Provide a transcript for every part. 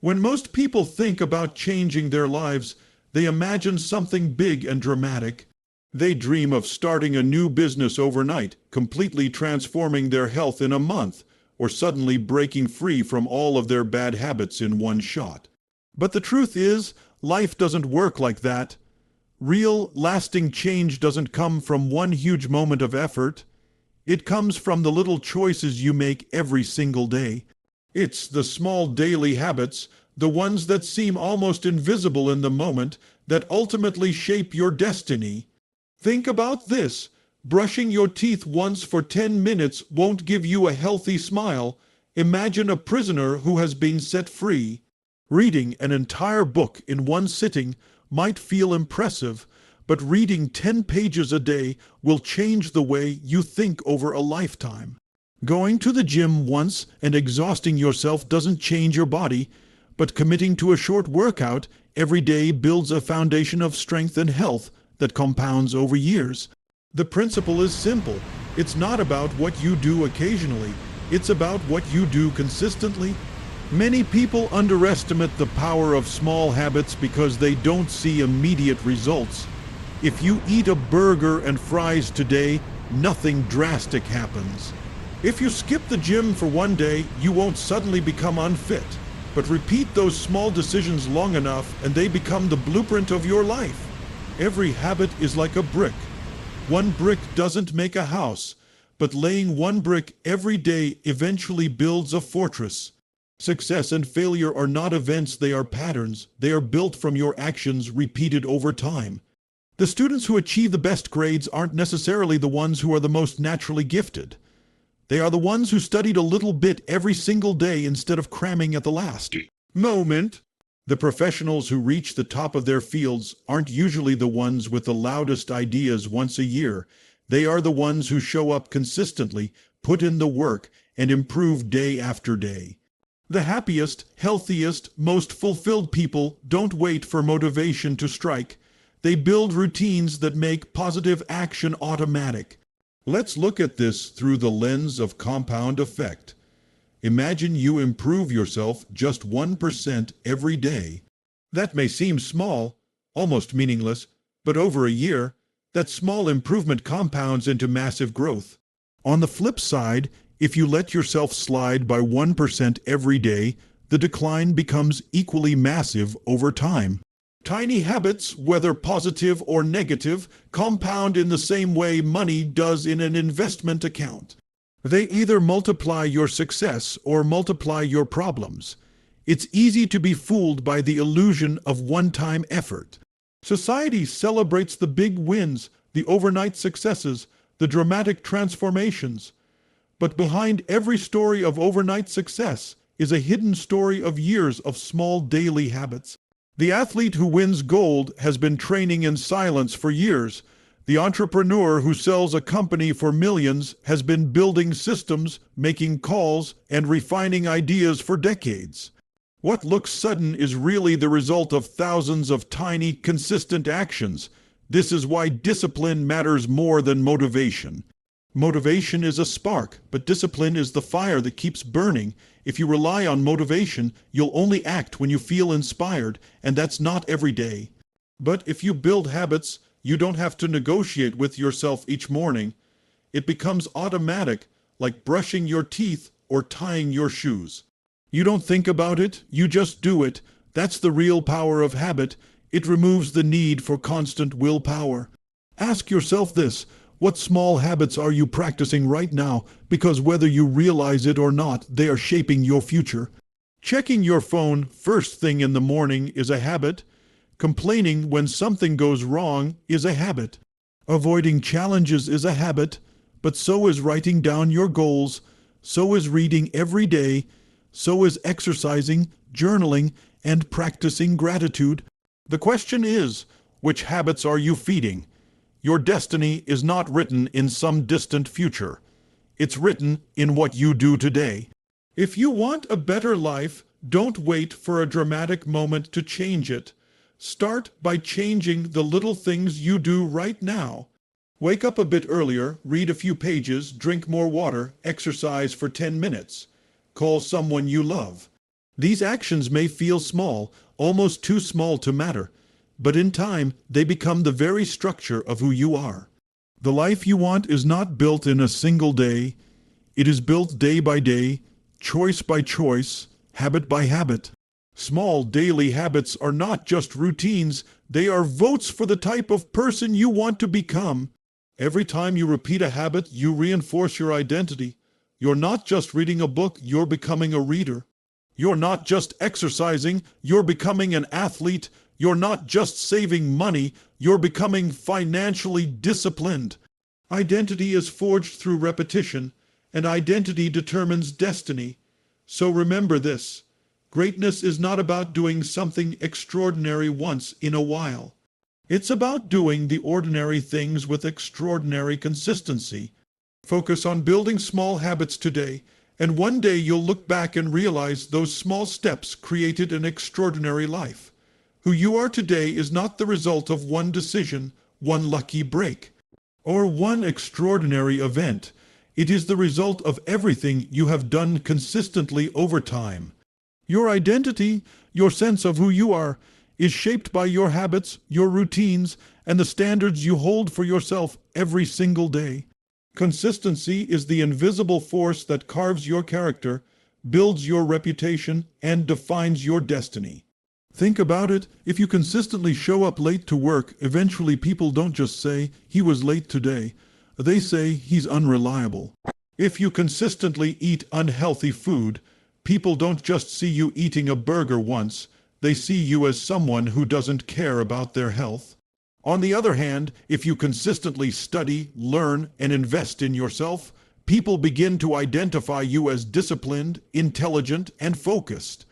When most people think about changing their lives, they imagine something big and dramatic. They dream of starting a new business overnight, completely transforming their health in a month, or suddenly breaking free from all of their bad habits in one shot. But the truth is, life doesn't work like that. Real, lasting change doesn't come from one huge moment of effort. It comes from the little choices you make every single day. It's the small daily habits, the ones that seem almost invisible in the moment, that ultimately shape your destiny. Think about this. Brushing your teeth once for 10 minutes won't give you a healthy smile. Imagine a prisoner who has been set free. Reading an entire book in one sitting might feel impressive, but reading 10 pages a day will change the way you think over a lifetime. Going to the gym once and exhausting yourself doesn't change your body, but committing to a short workout every day builds a foundation of strength and health that compounds over years. The principle is simple. It's not about what you do occasionally. It's about what you do consistently. Many people underestimate the power of small habits because they don't see immediate results. If you eat a burger and fries today, nothing drastic happens. If you skip the gym for one day, you won't suddenly become unfit. But repeat those small decisions long enough and they become the blueprint of your life. Every habit is like a brick. One brick doesn't make a house, but laying one brick every day eventually builds a fortress. Success and failure are not events, they are patterns. They are built from your actions repeated over time. The students who achieve the best grades aren't necessarily the ones who are the most naturally gifted. They are the ones who studied a little bit every single day instead of cramming at the last moment. The professionals who reach the top of their fields aren't usually the ones with the loudest ideas once a year. They are the ones who show up consistently, put in the work, and improve day after day. The happiest, healthiest, most fulfilled people don't wait for motivation to strike. They build routines that make positive action automatic. Let's look at this through the lens of compound effect. Imagine you improve yourself just 1% every day. That may seem small, almost meaningless, but over a year, that small improvement compounds into massive growth. On the flip side, if you let yourself slide by 1% every day, the decline becomes equally massive over time. Tiny habits, whether positive or negative, compound in the same way money does in an investment account. They either multiply your success or multiply your problems. It's easy to be fooled by the illusion of one-time effort. Society celebrates the big wins, the overnight successes, the dramatic transformations. But behind every story of overnight success is a hidden story of years of small daily habits. The athlete who wins gold has been training in silence for years. The entrepreneur who sells a company for millions has been building systems, making calls, and refining ideas for decades. What looks sudden is really the result of thousands of tiny, consistent actions. This is why discipline matters more than motivation. Motivation is a spark, but discipline is the fire that keeps burning. If you rely on motivation, you'll only act when you feel inspired, and that's not every day. But if you build habits, you don't have to negotiate with yourself each morning. It becomes automatic, like brushing your teeth or tying your shoes. You don't think about it, you just do it. That's the real power of habit. It removes the need for constant willpower. Ask yourself this: what small habits are you practicing right now? Because whether you realize it or not, they are shaping your future. Checking your phone first thing in the morning is a habit. Complaining when something goes wrong is a habit. Avoiding challenges is a habit, but so is writing down your goals, so is reading every day, so is exercising, journaling, and practicing gratitude. The question is, which habits are you feeding? Your destiny is not written in some distant future. It's written in what you do today. If you want a better life, don't wait for a dramatic moment to change it. Start by changing the little things you do right now. Wake up a bit earlier, read a few pages, drink more water, exercise for 10 minutes. Call someone you love. These actions may feel small, almost too small to matter, but in time they become the very structure of who you are. The life you want is not built in a single day. It is built day by day, choice by choice, habit by habit. Small daily habits are not just routines, they are votes for the type of person you want to become. Every time you repeat a habit, you reinforce your identity. You're not just reading a book, you're becoming a reader. You're not just exercising, you're becoming an athlete. You're not just saving money, you're becoming financially disciplined. Identity is forged through repetition, and identity determines destiny. So remember this: greatness is not about doing something extraordinary once in a while. It's about doing the ordinary things with extraordinary consistency. Focus on building small habits today, and one day you'll look back and realize those small steps created an extraordinary life. Who you are today is not the result of one decision, one lucky break, or one extraordinary event. It is the result of everything you have done consistently over time. Your identity, your sense of who you are, is shaped by your habits, your routines, and the standards you hold for yourself every single day. Consistency is the invisible force that carves your character, builds your reputation, and defines your destiny. Think about it. If you consistently show up late to work, eventually people don't just say, "He was late today." They say, "He's unreliable." If you consistently eat unhealthy food, people don't just see you eating a burger once. They see you as someone who doesn't care about their health. On the other hand, if you consistently study, learn, and invest in yourself, people begin to identify you as disciplined, intelligent, and focused.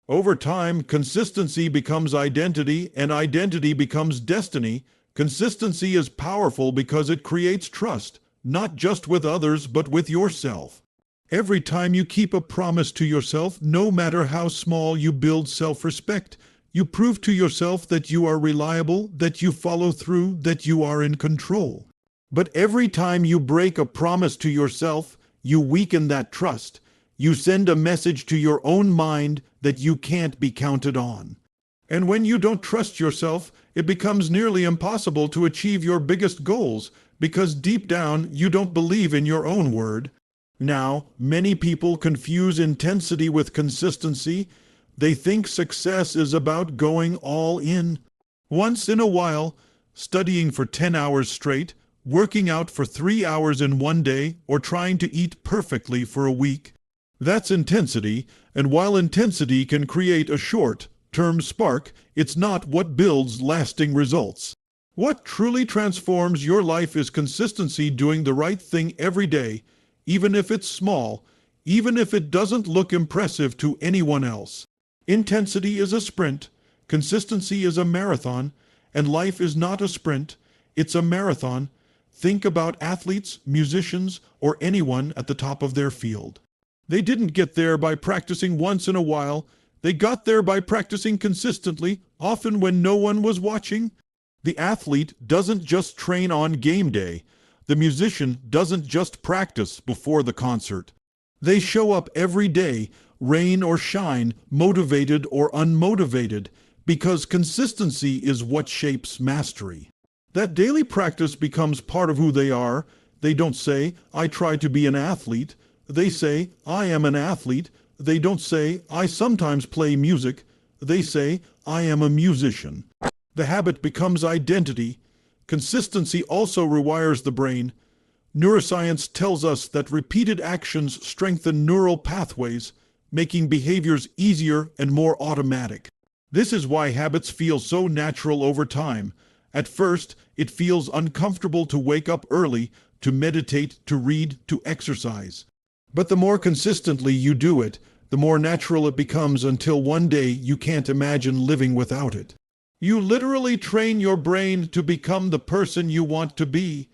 Over time, consistency becomes identity, and identity becomes destiny. Consistency is powerful because it creates trust, not just with others, but with yourself. Every time you keep a promise to yourself, no matter how small, you build self-respect. You prove to yourself that you are reliable, that you follow through, that you are in control. But every time you break a promise to yourself, you weaken that trust. You send a message to your own mind that you can't be counted on. And when you don't trust yourself, it becomes nearly impossible to achieve your biggest goals, because deep down you don't believe in your own word. Now, many people confuse intensity with consistency. They think success is about going all in. Once in a while, studying for 10 hours straight, working out for 3 hours in one day, or trying to eat perfectly for a week. That's intensity, and while intensity can create a short-term spark, it's not what builds lasting results. What truly transforms your life is consistency, doing the right thing every day, even if it's small, even if it doesn't look impressive to anyone else. Intensity is a sprint, consistency is a marathon, and life is not a sprint, it's a marathon. Think about athletes, musicians, or anyone at the top of their field. They didn't get there by practicing once in a while. They got there by practicing consistently, often when no one was watching. The athlete doesn't just train on game day. The musician doesn't just practice before the concert. They show up every day, rain or shine, motivated or unmotivated, because consistency is what shapes mastery. That daily practice becomes part of who they are. They don't say, "I try to be an athlete." They say, "I am an athlete." They don't say, "I sometimes play music." They say, "I am a musician." The habit becomes identity. Consistency also rewires the brain. Neuroscience tells us that repeated actions strengthen neural pathways, making behaviors easier and more automatic. This is why habits feel so natural over time. At first, it feels uncomfortable to wake up early, to meditate, to read, to exercise. But the more consistently you do it, the more natural it becomes, until one day you can't imagine living without it. You literally train your brain to become the person you want to be.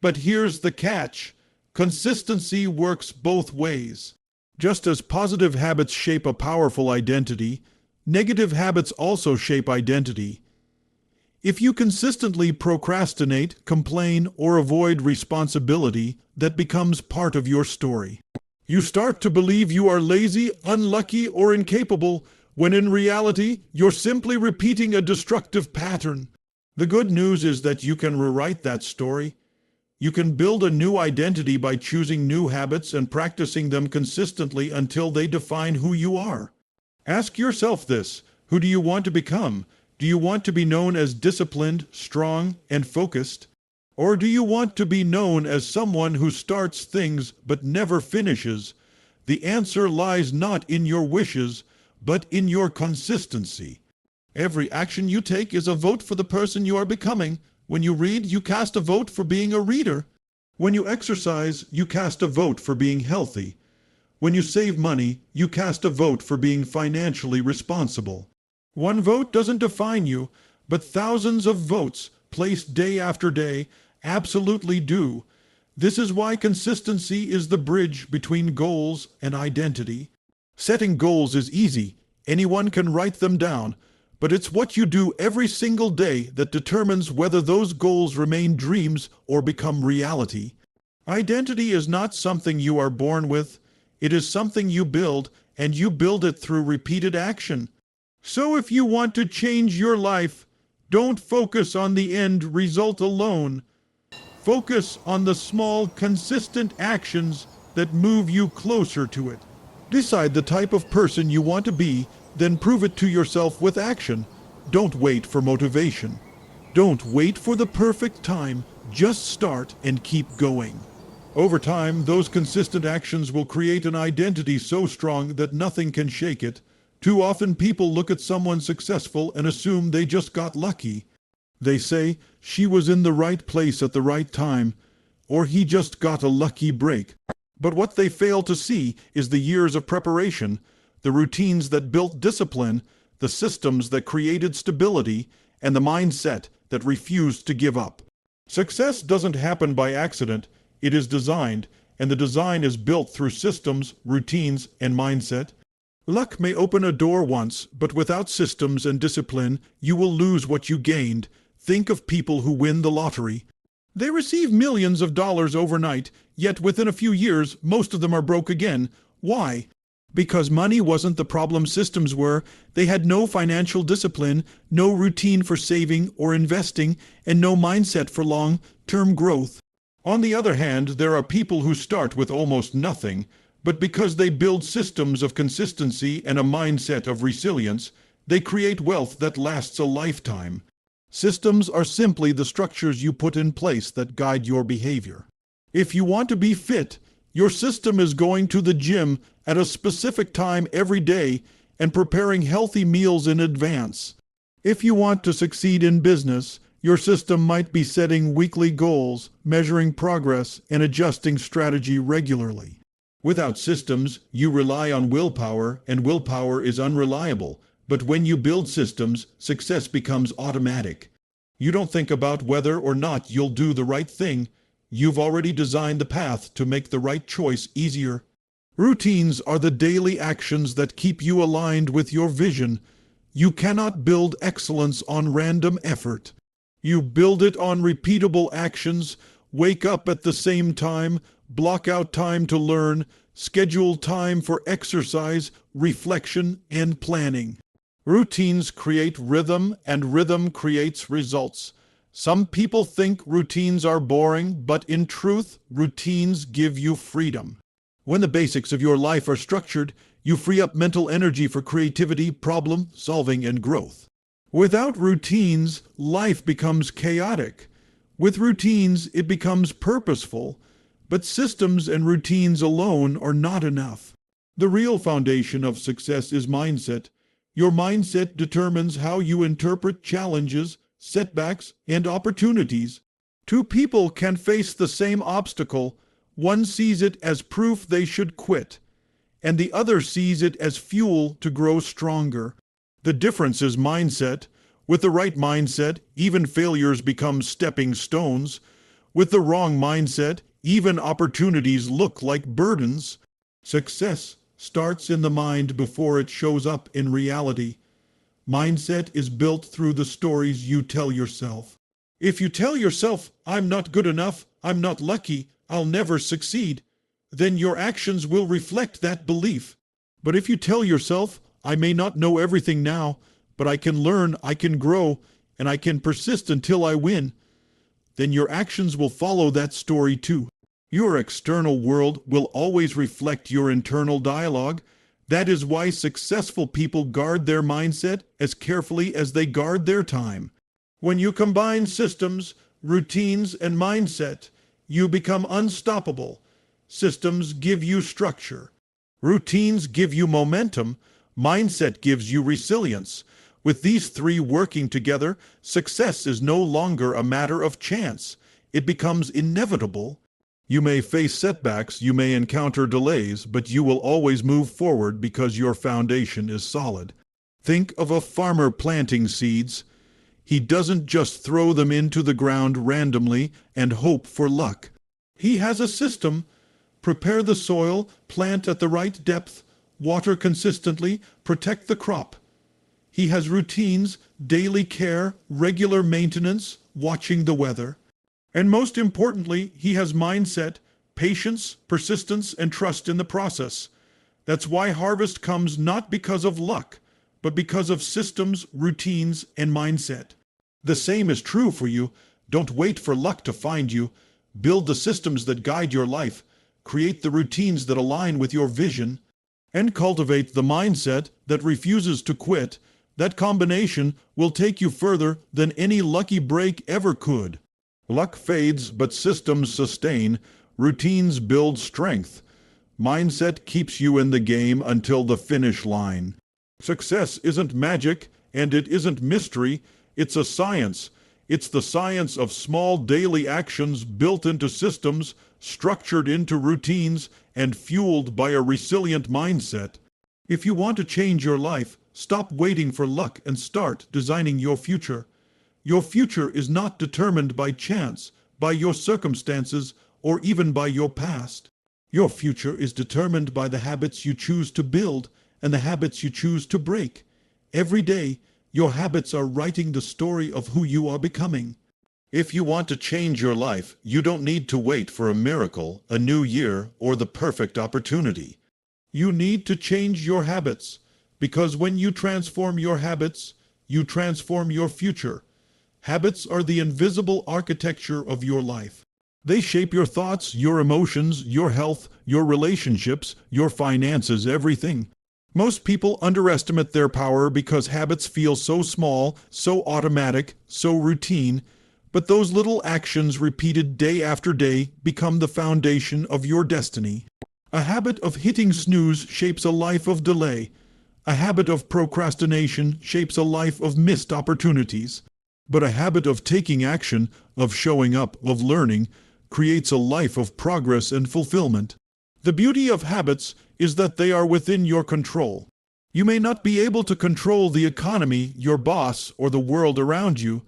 But here's the catch: consistency works both ways. Just as positive habits shape a powerful identity, negative habits also shape identity. If you consistently procrastinate, complain, or avoid responsibility, that becomes part of your story. You start to believe you are lazy, unlucky, or incapable, when in reality, you're simply repeating a destructive pattern. The good news is that you can rewrite that story. You can build a new identity by choosing new habits and practicing them consistently until they define who you are. Ask yourself this: who do you want to become? Do you want to be known as disciplined, strong, and focused? Or do you want to be known as someone who starts things but never finishes? The answer lies not in your wishes, but in your consistency. Every action you take is a vote for the person you are becoming. When you read, you cast a vote for being a reader. When you exercise, you cast a vote for being healthy. When you save money, you cast a vote for being financially responsible. One vote doesn't define you, but thousands of votes, placed day after day, absolutely do. This is why consistency is the bridge between goals and identity. Setting goals is easy. Anyone can write them down. But it's what you do every single day that determines whether those goals remain dreams or become reality. Identity is not something you are born with. It is something you build, and you build it through repeated action. So if you want to change your life, don't focus on the end result alone. Focus on the small, consistent actions that move you closer to it. Decide the type of person you want to be, then prove it to yourself with action. Don't wait for motivation. Don't wait for the perfect time. Just start and keep going. Over time, those consistent actions will create an identity so strong that nothing can shake it. Too often people look at someone successful and assume they just got lucky. They say, she was in the right place at the right time, or he just got a lucky break. But what they fail to see is the years of preparation, the routines that built discipline, the systems that created stability, and the mindset that refused to give up. Success doesn't happen by accident. It is designed, and the design is built through systems, routines, and mindset. Luck may open a door once, but without systems and discipline, you will lose what you gained. Think of people who win the lottery. They receive millions of dollars overnight, yet within a few years, most of them are broke again. Why? Because money wasn't the problem, systems were. They had no financial discipline, no routine for saving or investing, and no mindset for long-term growth. On the other hand, there are people who start with almost nothing, but because they build systems of consistency and a mindset of resilience, they create wealth that lasts a lifetime. Systems are simply the structures you put in place that guide your behavior. If you want to be fit, your system is going to the gym at a specific time every day and preparing healthy meals in advance. If you want to succeed in business, your system might be setting weekly goals, measuring progress, and adjusting strategy regularly. Without systems, you rely on willpower, and willpower is unreliable. But when you build systems, success becomes automatic. You don't think about whether or not you'll do the right thing. You've already designed the path to make the right choice easier. Routines are the daily actions that keep you aligned with your vision. You cannot build excellence on random effort. You build it on repeatable actions. Wake up at the same time, block out time to learn, schedule time for exercise, reflection, and planning. Routines create rhythm, and rhythm creates results. Some people think routines are boring, but in truth, routines give you freedom. When the basics of your life are structured, you free up mental energy for creativity, problem solving, and growth. Without routines, life becomes chaotic. With routines, it becomes purposeful. But systems and routines alone are not enough. The real foundation of success is mindset. Your mindset determines how you interpret challenges, setbacks, and opportunities. Two people can face the same obstacle. One sees it as proof they should quit, and the other sees it as fuel to grow stronger. The difference is mindset. With the right mindset, even failures become stepping stones. With the wrong mindset, even opportunities look like burdens. Success starts in the mind before it shows up in reality. Mindset is built through the stories you tell yourself. If you tell yourself, "I'm not good enough, I'm not lucky, I'll never succeed," then your actions will reflect that belief. But if you tell yourself, I may not know everything now, but I can learn, I can grow, and I can persist until I win, then your actions will follow that story too. Your external world will always reflect your internal dialogue. That is why successful people guard their mindset as carefully as they guard their time. When you combine systems, routines, and mindset, you become unstoppable. Systems give you structure. Routines give you momentum. Mindset gives you resilience. With these three working together, success is no longer a matter of chance. It becomes inevitable. You may face setbacks, you may encounter delays, but you will always move forward because your foundation is solid. Think of a farmer planting seeds. He doesn't just throw them into the ground randomly and hope for luck. He has a system. Prepare the soil, plant at the right depth, water consistently, protect the crop. He has routines, daily care, regular maintenance, watching the weather. And most importantly, he has mindset, patience, persistence, and trust in the process. That's why harvest comes not because of luck, but because of systems, routines, and mindset. The same is true for you. Don't wait for luck to find you. Build the systems that guide your life. Create the routines that align with your vision. And cultivate the mindset that refuses to quit. That combination will take you further than any lucky break ever could. Luck fades, but systems sustain. Routines build strength. Mindset keeps you in the game until the finish line. Success isn't magic, and it isn't mystery. It's a science. It's the science of small daily actions built into systems, structured into routines, and fueled by a resilient mindset. If you want to change your life, stop waiting for luck and start designing your future. Your future is not determined by chance, by your circumstances, or even by your past. Your future is determined by the habits you choose to build and the habits you choose to break. Every day, your habits are writing the story of who you are becoming. If you want to change your life, you don't need to wait for a miracle, a new year, or the perfect opportunity. You need to change your habits, because when you transform your habits, you transform your future. Habits are the invisible architecture of your life. They shape your thoughts, your emotions, your health, your relationships, your finances, everything. Most people underestimate their power because habits feel so small, so automatic, so routine, but those little actions repeated day after day become the foundation of your destiny. A habit of hitting snooze shapes a life of delay. A habit of procrastination shapes a life of missed opportunities. But a habit of taking action, of showing up, of learning, creates a life of progress and fulfillment. The beauty of habits is that they are within your control. You may not be able to control the economy, your boss, or the world around you,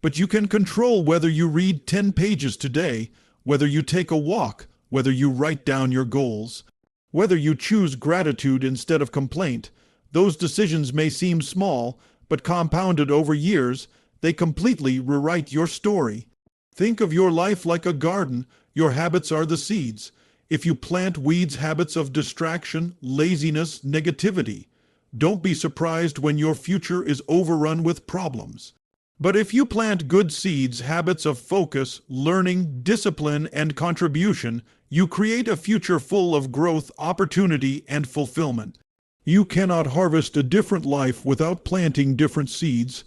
but you can control whether you read 10 pages today, whether you take a walk, whether you write down your goals, whether you choose gratitude instead of complaint. Those decisions may seem small, but compounded over years, they completely rewrite your story. Think of your life like a garden. Your habits are the seeds. If you plant weeds, habits of distraction, laziness, negativity, don't be surprised when your future is overrun with problems. But if you plant good seeds, habits of focus, learning, discipline, and contribution, you create a future full of growth, opportunity, and fulfillment. You cannot harvest a different life without planting different seeds.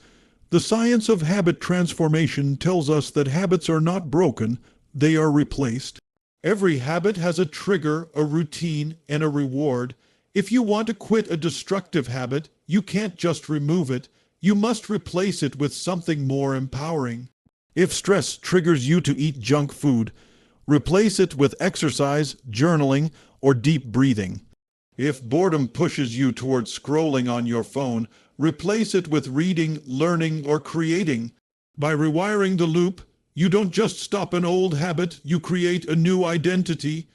The science of habit transformation tells us that habits are not broken, they are replaced. Every habit has a trigger, a routine, and a reward. If you want to quit a destructive habit, you can't just remove it. You must replace it with something more empowering. If stress triggers you to eat junk food, replace it with exercise, journaling, or deep breathing. If boredom pushes you towards scrolling on your phone, replace it with reading, learning, or creating. By rewiring the loop, you don't just stop an old habit, you create a new identity.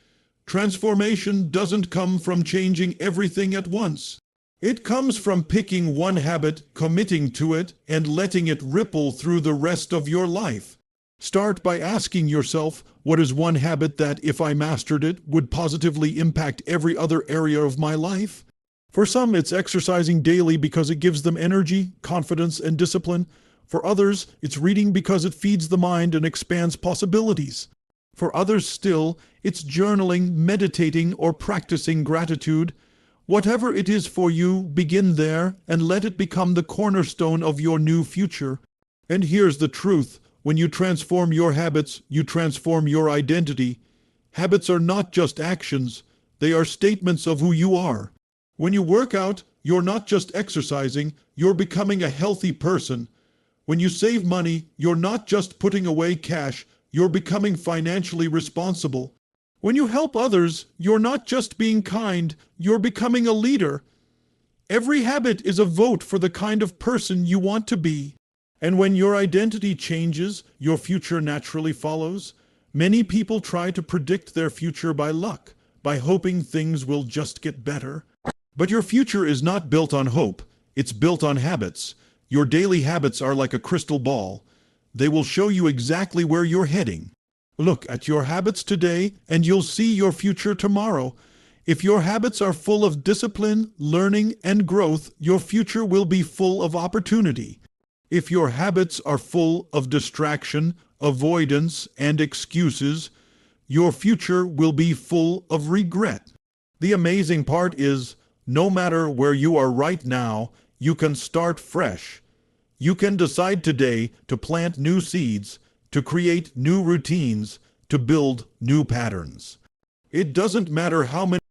Transformation doesn't come from changing everything at once. It comes from picking one habit, committing to it, and letting it ripple through the rest of your life. Start by asking yourself, what is one habit that, if I mastered it, would positively impact every other area of my life? For some, it's exercising daily because it gives them energy, confidence, and discipline. For others, it's reading because it feeds the mind and expands possibilities. For others still, it's journaling, meditating, or practicing gratitude. Whatever it is for you, begin there and let it become the cornerstone of your new future. And here's the truth. When you transform your habits, you transform your identity. Habits are not just actions. They are statements of who you are. When you work out, you're not just exercising, you're becoming a healthy person. When you save money, you're not just putting away cash, you're becoming financially responsible. When you help others, you're not just being kind, you're becoming a leader. Every habit is a vote for the kind of person you want to be. And when your identity changes, your future naturally follows. Many people try to predict their future by luck, by hoping things will just get better. But your future is not built on hope, it's built on habits. Your daily habits are like a crystal ball. They will show you exactly where you're heading. Look at your habits today, and you'll see your future tomorrow. If your habits are full of discipline, learning, and growth, your future will be full of opportunity. If your habits are full of distraction, avoidance, and excuses, your future will be full of regret. The amazing part is, no matter where you are right now, you can start fresh. You can decide today to plant new seeds, to create new routines, to build new patterns. It doesn't matter how many